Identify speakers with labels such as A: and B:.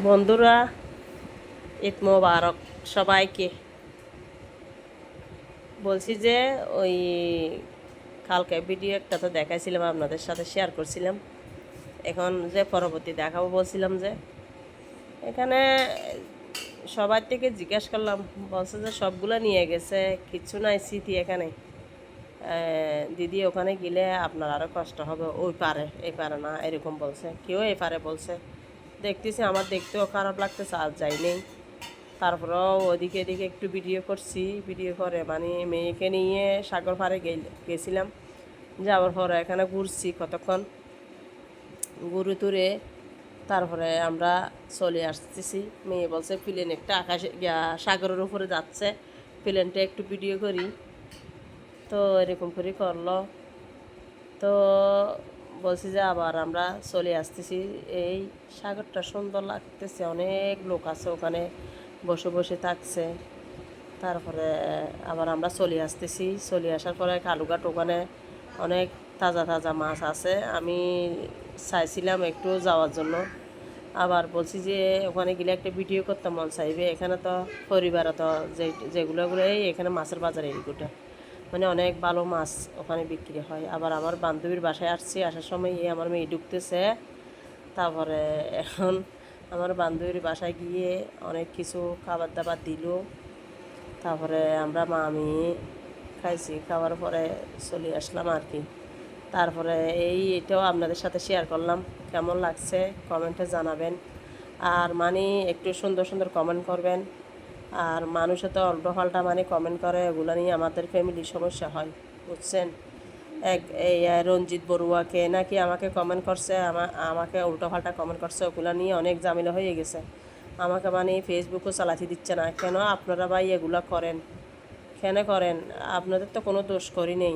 A: বন্ধুরা, ঈদ মোবারক সবাইকে। বলছি যে ওই কালকে ভিডিও একটা তো দেখাইছিলাম, আপনাদের সাথে শেয়ার করছিলাম। এখন যে পরবর্তী দেখাবো বলছিলাম, যে এখানে সবার থেকে জিজ্ঞেস করলাম, বলছে যে সবগুলো নিয়ে গেছে, কিচ্ছু নাই স্মৃতি এখানে। দিদি ওখানে গেলে আপনার আরও কষ্ট হবে, ওই পারে এই পারে না, এরকম বলছে। কেউ এই পারে বলছে। দেখতেছি আমার দেখতেও খারাপ লাগতেছে, আর যাই নেই। তারপরেও ওদিকে এদিকে একটু ভিডিও করছি, ভিডিও করে মানে মেয়েকে নিয়ে সাগর পাড়ে গেছিলাম। যাওয়ার পরে এখানে ঘুরছি কতক্ষণ, ঘুরে টুরে তারপরে আমরা চলে আসতেছি। মেয়ে বলছে প্লেন একটা আকাশে সাগরের উপরে যাচ্ছে, প্লেনটা একটু ভিডিও করি। তো এরকম করে করলো। তো বলছি যে আবার আমরা চলে আসতেছি। এই সাগরটা সুন্দর লাগতেছে, অনেক লোক আছে ওখানে বসে বসে থাকছে। তারপরে আবার আমরা চলে আসতেছি। চলে আসার পরে কালুঘাট, ওখানে অনেক তাজা তাজা মাছ আছে। আমি চাইছিলাম একটু যাওয়ার জন্য, আবার বলছি যে ওখানে গেলে একটা ভিডিও করতে মন চাইবে। এখানে তো পরিবারে তো যেগুলো এই এখানে মাছের বাজার এইগুলো মানে অনেক ভালো মাছ ওখানে বিক্রি হয়। আবার আমার বান্ধবীর বাসায় আসছি, আসার সময় আমার মেয়ে ঢুকতেছে। তারপরে এখন আমার বান্ধবীর বাসায় গিয়ে অনেক কিছু খাবার দাবার দিল। তারপরে আমরা আমি খাইছি, খাওয়ার পরে চলে আসলাম আর কি। তারপরে এটাও আপনাদের সাথে শেয়ার করলাম। কেমন লাগছে কমেন্টে জানাবেন। আর মানে একটু সুন্দর সুন্দর কমেন্ট করবেন। আর মানুষে তো উল্টো পাল্টা মানে কমেন্ট করে, এগুলো নিয়ে আমাদের ফ্যামিলির সমস্যা হয়, বুঝছেন। এই রঞ্জিত বড়ুয়াকে নাকি আমাকে কমেন্ট করছে, আমাকে উল্টো পাল্টা কমেন্ট করছে, ওগুলো নিয়ে অনেক ঝামেলা হয়ে গেছে। আমাকে মানে ফেসবুকও চালাতে দিচ্ছে না। কেন আপনারা ভাই এগুলো করেন? কেন করেন? আপনাদের তো কোনো দোষ করি নেই।